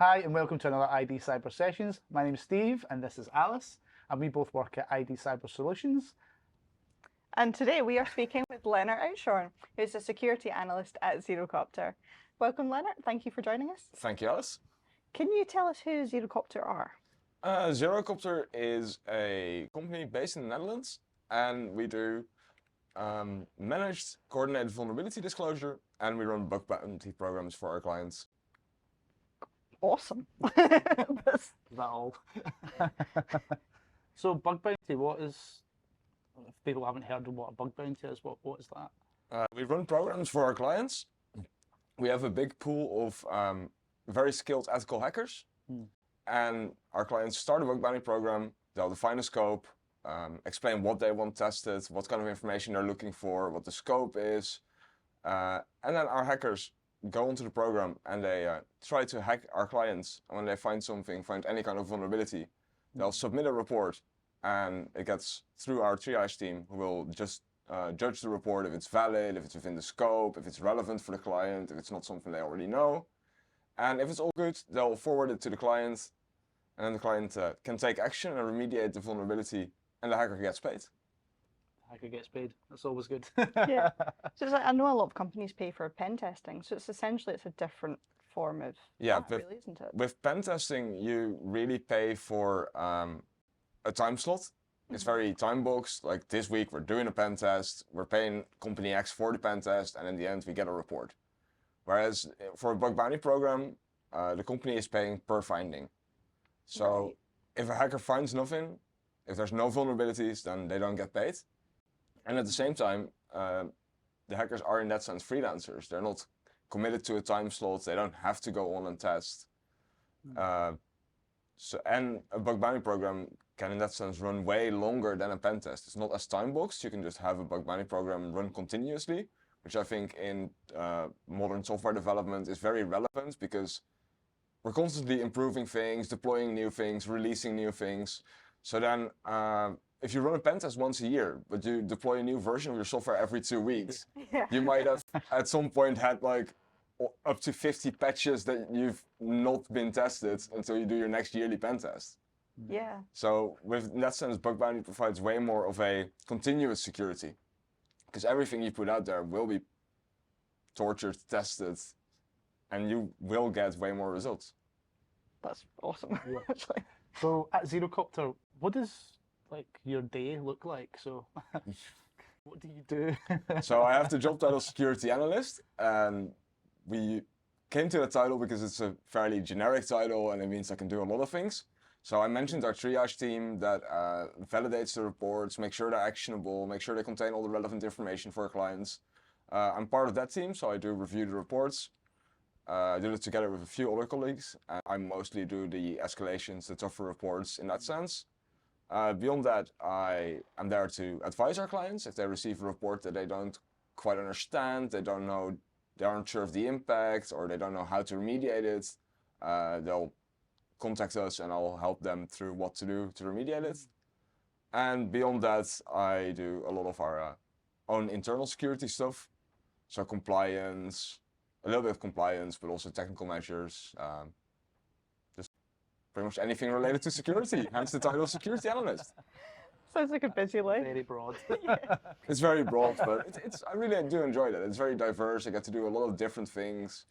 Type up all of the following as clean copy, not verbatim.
Hi and welcome to another ID Cyber Sessions. My name is Steve and this is Alice and we both work at ID Cyber Solutions. And today we are speaking with Lennaert Oudshoorn, who's a security analyst at Zerocopter. Welcome, Lennaert. Thank you for joining us. Thank you, Alice. Can you tell us who Zerocopter are? Zerocopter is a company based in the Netherlands, and we do managed coordinated vulnerability disclosure, and we run bug bounty programs for our clients. Awesome. Is that all? So bug bounty, what is, if people haven't heard of what a bug bounty is, what is that? We run programs for our clients. We have a big pool of very skilled ethical hackers, and our clients start a bug bounty program. They'll define a scope, explain what they want tested, what kind of information they're looking for, what the scope is, and then our hackers go onto the program and they try to hack our clients. And when they find something, find any kind of vulnerability, they'll submit a report, and it gets through our triage team, who will just judge the report if it's valid, if it's within the scope, if it's relevant for the client, if it's not something they already know. And if it's all good, they'll forward it to the client, and then the client can take action and remediate the vulnerability, and the hacker gets paid. Hacker gets paid. That's always good. Yeah. So it's like, I know a lot of companies pay for pen testing, so it's essentially a different form of that, really, isn't it? With pen testing, you really pay for a time slot. It's very time boxed. Like this week, we're doing a pen test. We're paying company X for the pen test, and in the end, we get a report. Whereas for a bug bounty program, the company is paying per finding. So if a hacker finds nothing, if there's no vulnerabilities, then they don't get paid. And at the same time, the hackers are in that sense freelancers. They're not committed to a time slot. They don't have to go on and test. And a bug bounty program can in that sense run way longer than a pen test. It's not as time boxed. You can just have a bug bounty program run continuously, which I think in modern software development is very relevant, because we're constantly improving things, deploying new things, releasing new things. So then if you run a pen test once a year, but you deploy a new version of your software every 2 weeks, you might have at some point had like up to 50 patches that you've not been tested until you do your next yearly pen test. Yeah. So in that sense, bug bounty provides way more of a continuous security, because everything you put out there will be tortured, tested, and you will get way more results. That's awesome. Yeah. So at Zerocopter, what does your day look like? So what do you do? So I have the job title security analyst, and we came to the title because it's a fairly generic title and it means I can do a lot of things. So I mentioned our triage team that validates the reports, make sure they're actionable, make sure they contain all the relevant information for our clients. I'm part of that team, so I do review the reports. I do it together with a few other colleagues, and I mostly do the escalations, the tougher reports in that sense. Beyond that, I am there to advise our clients if they receive a report that they don't quite understand, they don't know, they aren't sure of the impact, or they don't know how to remediate it. They'll contact us and I'll help them through what to do to remediate it. And beyond that, I do a lot of our own internal security stuff. So compliance, a little bit of compliance, but also technical measures. Just pretty much anything related to security, hence the title security analyst. Sounds like a busy life. Very broad. It's very broad, but I really do enjoy that. It's very diverse. I get to do a lot of different things.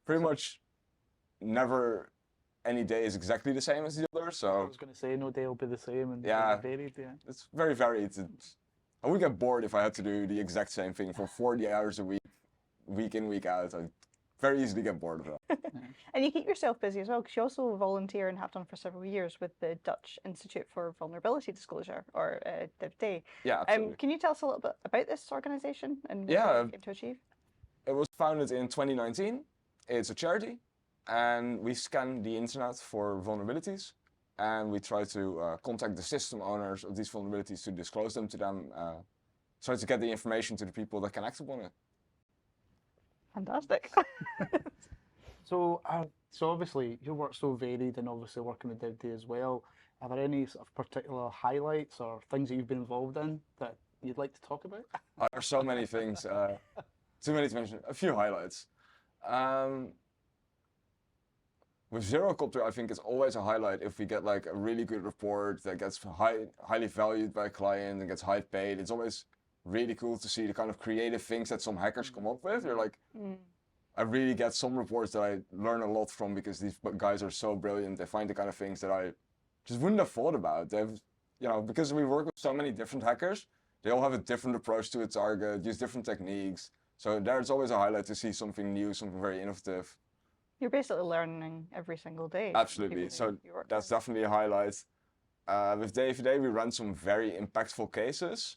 Pretty much never any day is exactly the same as the other. So I was going to say no day will be the same, and varied. Yeah, it's very varied. I would get bored if I had to do the exact same thing for 40 hours a week, week in, week out. I'd very easily get bored of that. And you keep yourself busy as well, because you also volunteer and have done for several years with the Dutch Institute for Vulnerability Disclosure, or DIVD. Yeah, absolutely. Can you tell us a little bit about this organisation and what you aim to achieve? It was founded in 2019. It's a charity, and we scan the internet for vulnerabilities, and we try to contact the system owners of these vulnerabilities to disclose them to them, try to get the information to the people that can act upon it. Fantastic. So obviously your work's so varied, and obviously working with DivD as well. Are there any sort of particular highlights or things that you've been involved in that you'd like to talk about? There are so many things, too many to mention. A few highlights. with Zerocopter, I think it's always a highlight if we get like a really good report that gets highly valued by a client and gets high paid. It's always really cool to see the kind of creative things that some hackers come up with. They're like, I really get some reports that I learn a lot from because these guys are so brilliant. They find the kind of things that I just wouldn't have thought about. They've, because we work with so many different hackers, they all have a different approach to a target, use different techniques. So there's always a highlight to see something new, something very innovative. You're basically learning every single day. Absolutely. So that's definitely a highlight. With Day for Day, we ran some very impactful cases.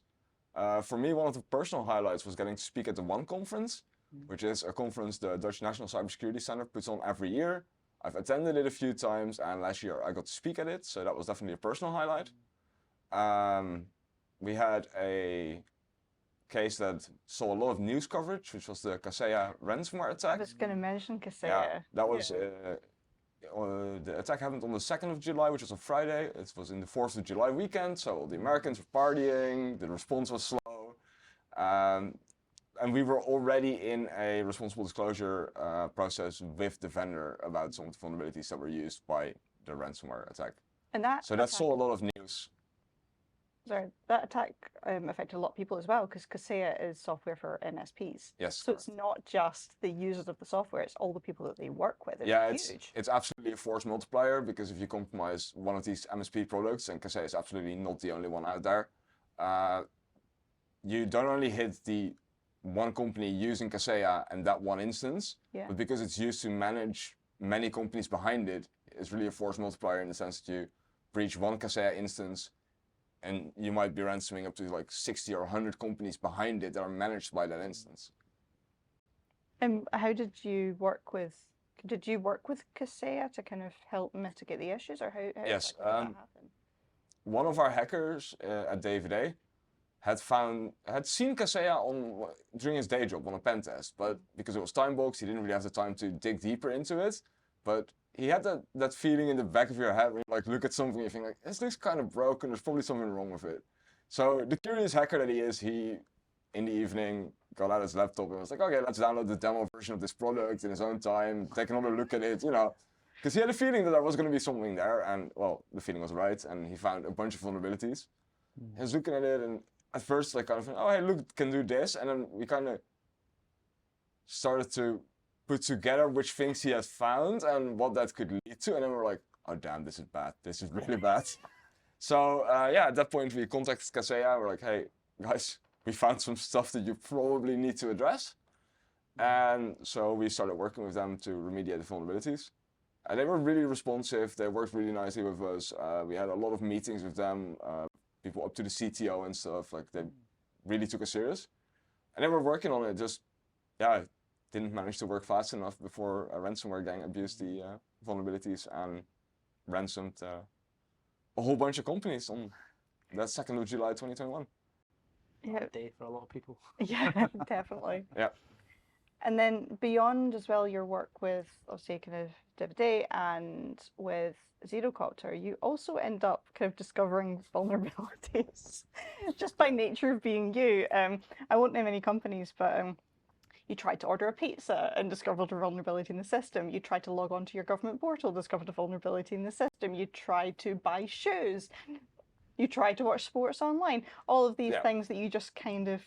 For me, one of the personal highlights was getting to speak at the One conference, which is a conference the Dutch National Cybersecurity Center puts on every year. I've attended it a few times, and last year I got to speak at it, so that was definitely a personal highlight. We had a case that saw a lot of news coverage, which was the Kaseya ransomware attack. I was going to mention Kaseya. Yeah, that was the attack happened on the 2nd of July, which was a Friday. It was in the 4th of July weekend, so all the Americans were partying, the response was slow. And we were already in a responsible disclosure process with the vendor about some of the vulnerabilities that were used by the ransomware attack. And that saw a lot of news. Sorry, that attack affected a lot of people as well, because Kaseya is software for MSPs. Yes. So it's not just the users of the software, it's all the people that they work with. It's huge. It's absolutely a force multiplier, because if you compromise one of these MSP products, and Kaseya is absolutely not the only one out there, you don't only hit the one company using Kaseya and that one instance, but because it's used to manage many companies behind it, it's really a force multiplier in the sense that you breach one Kaseya instance, and you might be ransoming up to like 60 or 100 companies behind it that are managed by that instance. And how did you work with Kaseya to kind of help mitigate the issues, or how Yes, did that happen? One of our hackers at Day had seen Kaseya during his day job on a pen test, but because it was time boxed, he didn't really have the time to dig deeper into it. But he had that feeling in the back of your head when you like look at something, you think like, this looks kind of broken, there's probably something wrong with it. So the curious hacker that he is, he in the evening got out his laptop and was like, okay, let's download the demo version of this product in his own time, take another look at it, because he had a feeling that there was going to be something there, and well, the feeling was right, and he found a bunch of vulnerabilities. He was looking at it, and at first like kind of, oh hey, look, it can do this, and then we kind of started to put together which things he had found and what that could lead to, and then we're like, oh damn, this is bad, this is really bad. So at that point we contacted Kaseya, we're like, hey guys, we found some stuff that you probably need to address. And so we started working with them to remediate the vulnerabilities. And they were really responsive, they worked really nicely with us. We had a lot of meetings with them, people up to the CTO and stuff, like they really took us serious. And they were working on it, just, didn't manage to work fast enough before a ransomware gang abused the vulnerabilities and ransomed a whole bunch of companies on that 2nd of July 2021. Yeah. Day for a lot of people. Yeah, definitely. Yeah. And then beyond as well your work with, obviously, kind of Day and with Zerocopter, you also end up kind of discovering vulnerabilities just by nature of being you. I won't name any companies, but you tried to order a pizza and discovered a vulnerability in the system. You tried to log on to your government portal, discovered a vulnerability in the system. You tried to buy shoes. You tried to watch sports online. All of these things that you just kind of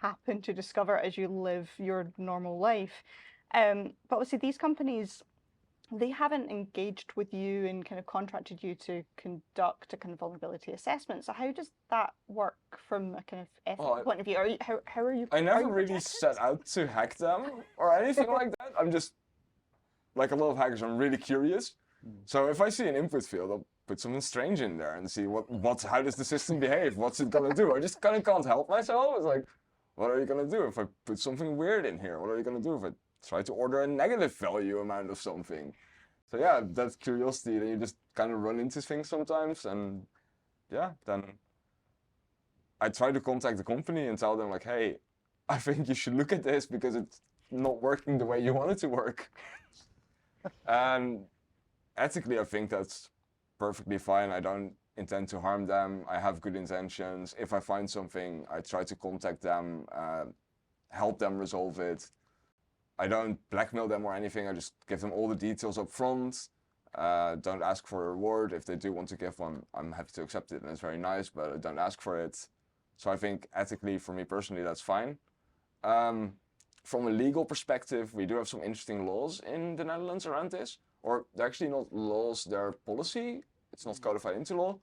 happen to discover as you live your normal life. But obviously these companies, they haven't engaged with you and kind of contracted you to conduct a kind of vulnerability assessment. So how does that work from a kind of ethical point of view? How are you? I never really set out to hack them or anything like that. I'm just, like a lot of hackers, I'm really curious. So if I see an input field, I'll put something strange in there and see how does the system behave? What's it gonna do? I just kind of can't help myself. It's like, what are you gonna do if I put something weird in here? What are you gonna do if I try to order a negative value amount of something? So yeah, that's curiosity, that you just kind of run into things sometimes, and then I try to contact the company and tell them like, hey, I think you should look at this because it's not working the way you want it to work. And ethically, I think that's perfectly fine. I don't intend to harm them. I have good intentions. If I find something, I try to contact them, help them resolve it. I don't blackmail them or anything. I just give them all the details up front. Don't ask for a reward. If they do want to give one, I'm happy to accept it, and it's very nice, but don't ask for it. So I think ethically, for me personally, that's fine. From a legal perspective, we do have some interesting laws in the Netherlands around this. Or they're actually not laws, they're policy. It's not codified into law.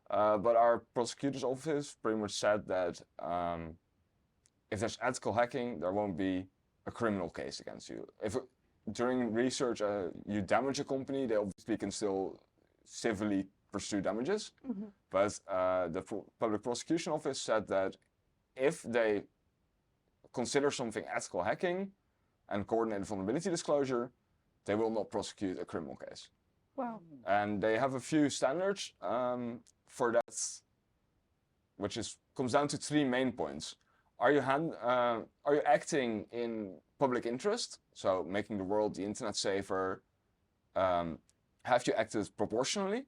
But our prosecutor's office pretty much said that if there's ethical hacking, there won't be a criminal case against you. If during research you damage a company, they obviously can still civilly pursue damages. Mm-hmm. But the public prosecution office said that if they consider something ethical hacking and coordinated vulnerability disclosure, they will not prosecute a criminal case. Wow. And they have a few standards for that, which comes down to 3 main points. Are you acting in public interest, so making the world, the internet safer? Have you acted proportionally?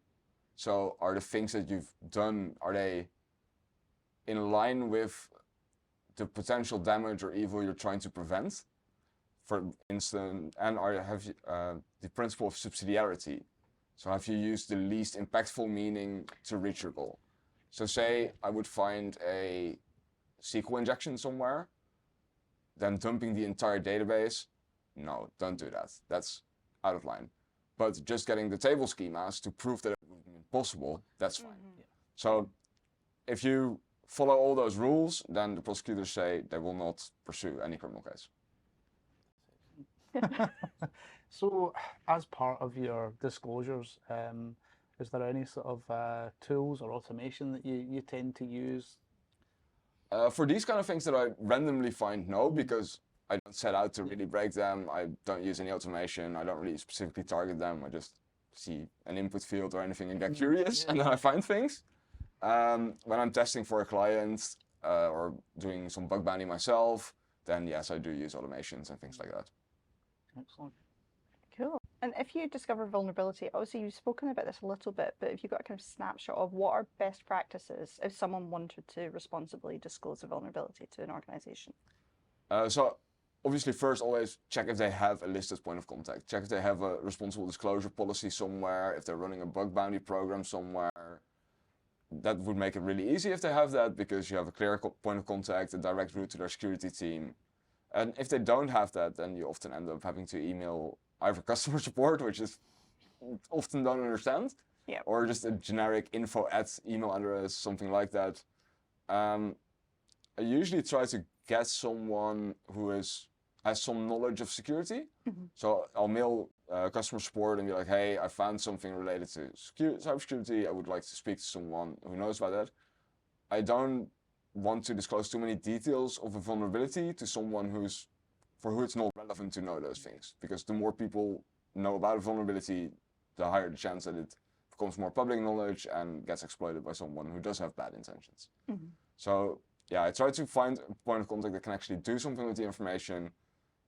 So are the things that you've done, are they in line with the potential damage or evil you're trying to prevent? For instance, and have you, the principle of subsidiarity. So have you used the least impactful meaning to reach your goal? So say I would find a SQL injection somewhere, then dumping the entire database, no, don't do that. That's out of line. But just getting the table schemas to prove that it would be possible, that's fine. Mm-hmm. So if you follow all those rules, then the prosecutors say they will not pursue any criminal case. So, as part of your disclosures, is there any sort of tools or automation that you tend to use? For these kind of things that I randomly find, no, because I don't set out to really break them. I don't use any automation. I don't really specifically target them. I just see an input field or anything and get curious, and then I find things. When I'm testing for a client or doing some bug bounty myself, then yes, I do use automations and things like that. Excellent. Cool. And if you discover vulnerability, obviously you've spoken about this a little bit, but if you've got a kind of snapshot of what are best practices if someone wanted to responsibly disclose a vulnerability to an organization? So obviously first always check if they have a listed point of contact. Check if they have a responsible disclosure policy somewhere, if they're running a bug bounty program somewhere. That would make it really easy if they have that, because you have a clear point of contact, a direct route to their security team. And if they don't have that, then you often end up having to email either customer support, which is often don't understand, or just a generic info@email address, something like that. I usually try to get someone who has some knowledge of security. Mm-hmm. So I'll mail customer support and be like, hey, I found something related to cybersecurity. I would like to speak to someone who knows about that. I don't want to disclose too many details of a vulnerability to someone for who it's not relevant to know those things. Because the more people know about a vulnerability, the higher the chance that it becomes more public knowledge and gets exploited by someone who does have bad intentions. Mm-hmm. So yeah, I try to find a point of contact that can actually do something with the information,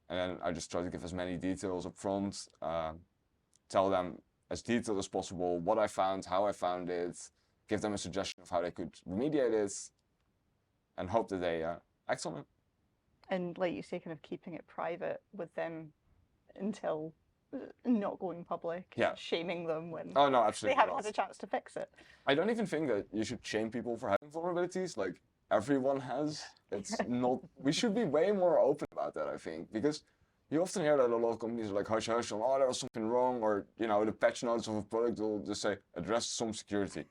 and then I just try to give as many details up front, tell them as detailed as possible what I found, how I found it, give them a suggestion of how they could remediate it, and hope that they act on it. And like you say, kind of keeping it private with them until not going public, shaming them when oh, no, absolutely they haven't not. had a chance to fix it. I don't even think that you should shame people for having vulnerabilities. Like, everyone has. It's not. We should be way more open about that, I think, because you often hear that a lot of companies are like hush hush on, oh, there was something wrong, or the patch notes of a product will just say address some security.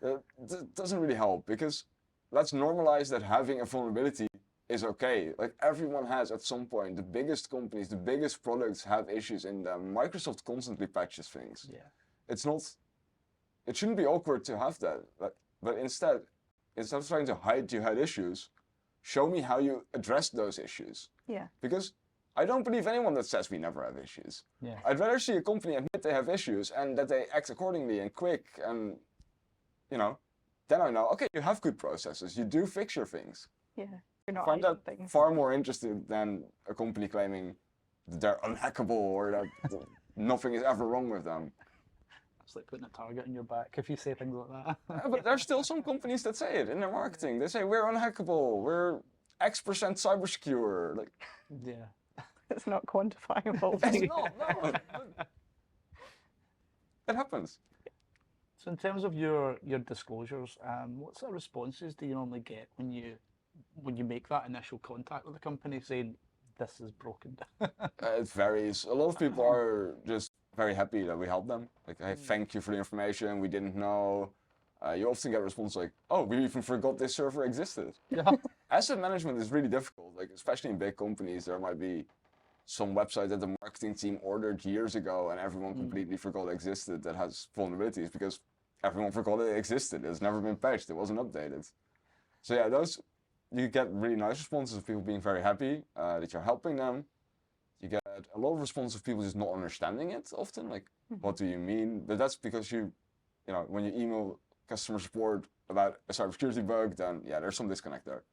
That doesn't really help, because let's normalize that having a vulnerability is okay. Like, everyone has at some point. The biggest companies, the biggest products have issues in them. Microsoft constantly patches things. Yeah. It's not. It shouldn't be awkward to have that. But instead of trying to hide you had issues, show me how you addressed those issues. Yeah. Because I don't believe anyone that says we never have issues. Yeah. I'd rather see a company admit they have issues and that they act accordingly and quick, and then I know, okay, you have good processes, you do fix your things. Yeah. You're not find that hiding things. far more interesting than a company claiming that they're unhackable or that nothing is ever wrong with them. It's like putting a target on your back if you say things like that. But there's still some companies that say it in their marketing. They say we're unhackable, we're X% cyber secure. Like, yeah. It's not quantifiable. it's not, no. it happens. So in terms of your disclosures, what sort of responses do you normally get when you make that initial contact with the company saying this is broken? It varies. A lot of people are just very happy that we help them. Like, hey, thank you for the information. We didn't know. You often get a response like, oh, we even forgot this server existed. Yeah. Asset management is really difficult. Like, especially in big companies, there might be some website that the marketing team ordered years ago and everyone completely forgot existed that has vulnerabilities because everyone forgot it existed. It's never been patched. It wasn't updated. So yeah, you get really nice responses of people being very happy that you're helping them. You get a lot of responses of people just not understanding it often, like, what do you mean? But that's because when you email customer support about a cybersecurity bug, then yeah, there's some disconnect there.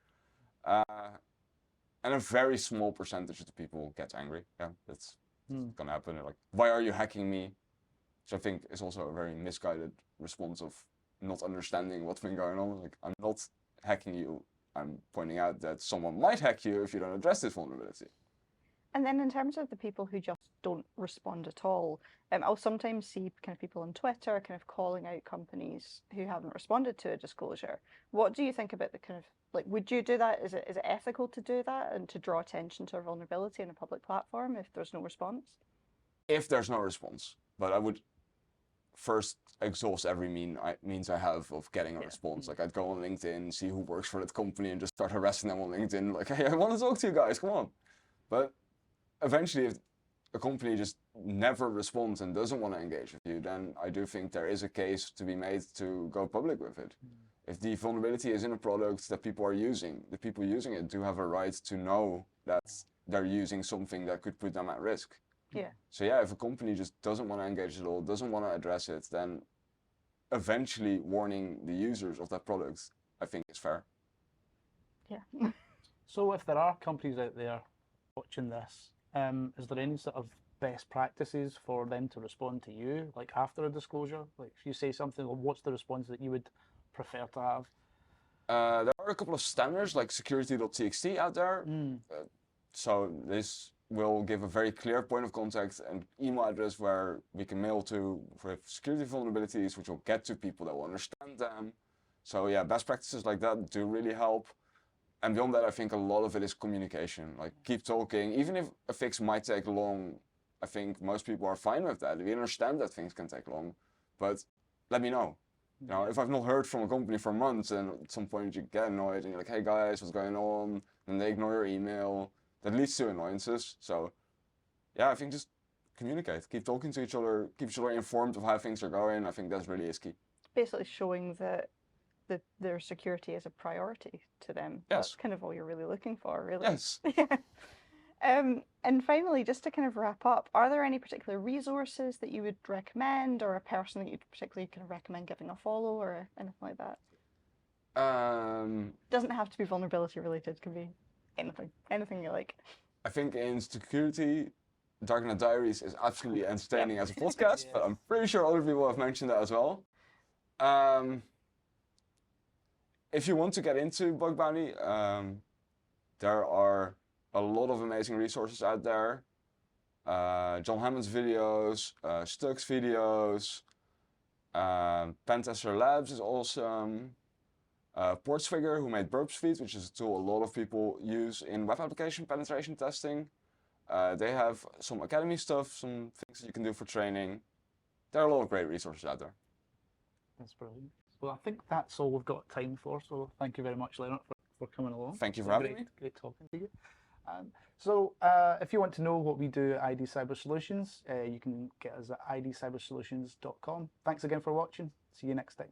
And a very small percentage of the people get angry. Yeah, that's gonna happen. They're like, why are you hacking me? Which I think is also a very misguided response of not understanding what's been going on. Like, I'm not hacking you. I'm pointing out that someone might hack you if you don't address this vulnerability. And then in terms of the people who just don't respond at all, I'll sometimes see kind of people on Twitter kind of calling out companies who haven't responded to a disclosure. What do you think about the kind of, like, would you do that? Is it ethical to do that and to draw attention to a vulnerability in a public platform if there's no response? If there's no response, but I would first exhaust every means I have of getting a response. Like, I'd go on LinkedIn, see who works for that company, and just start harassing them on LinkedIn. Like, hey, I want to talk to you guys, come on. But eventually, if a company just never responds and doesn't want to engage with you, then I do think there is a case to be made to go public with it. If the vulnerability is in a product that people are using, the people using it do have a right to know that they're using something that could put them at risk. Yeah. So yeah, if a company just doesn't want to engage at all, doesn't want to address it, then eventually warning the users of that product, I think, is fair. Yeah. So if there are companies out there watching this, is there any sort of best practices for them to respond to you, like after a disclosure? Like, if you say something, well, what's the response that you would prefer to have? There are a couple of standards like security.txt out there. So this will give a very clear point of contact and email address where we can mail to for security vulnerabilities, which will get to people that will understand them. So yeah, best practices like that do really help. And beyond that, I think a lot of it is communication. Like, keep talking. Even if a fix might take long, I think most people are fine with that. We understand that things can take long, but let me know. You know, if I've not heard from a company for months and at some point you get annoyed and you're like, hey guys, what's going on? And they ignore your email. That leads to annoyances. So yeah, I think just communicate. Keep talking to each other. Keep each other informed of how things are going. I think that's really is key. Basically showing that their security is a priority to them. Yes. That's kind of all you're really looking for, really. Yes. Yeah. And finally, just to kind of wrap up, are there any particular resources that you would recommend, or a person that you'd particularly kind of recommend giving a follow or anything like that? Doesn't have to be vulnerability related, it can be anything you like. I think in security, Darknet Diaries is absolutely entertaining as a podcast, but I'm pretty sure other people have mentioned that as well. If you want to get into bug bounty, there are a lot of amazing resources out there. John Hammond's videos, Stuck's videos, Pentester Labs is awesome. Portsfigure, who made Burp Suite, which is a tool a lot of people use in web application penetration testing. They have some academy stuff, some things that you can do for training. There are a lot of great resources out there. That's brilliant. Well, I think that's all we've got time for, so thank you very much, Lennaert, for coming along. Thank you for having me. Great talking to you. So if you want to know what we do at ID Cyber Solutions, you can get us at idcybersolutions.com. Thanks again for watching. See you next time.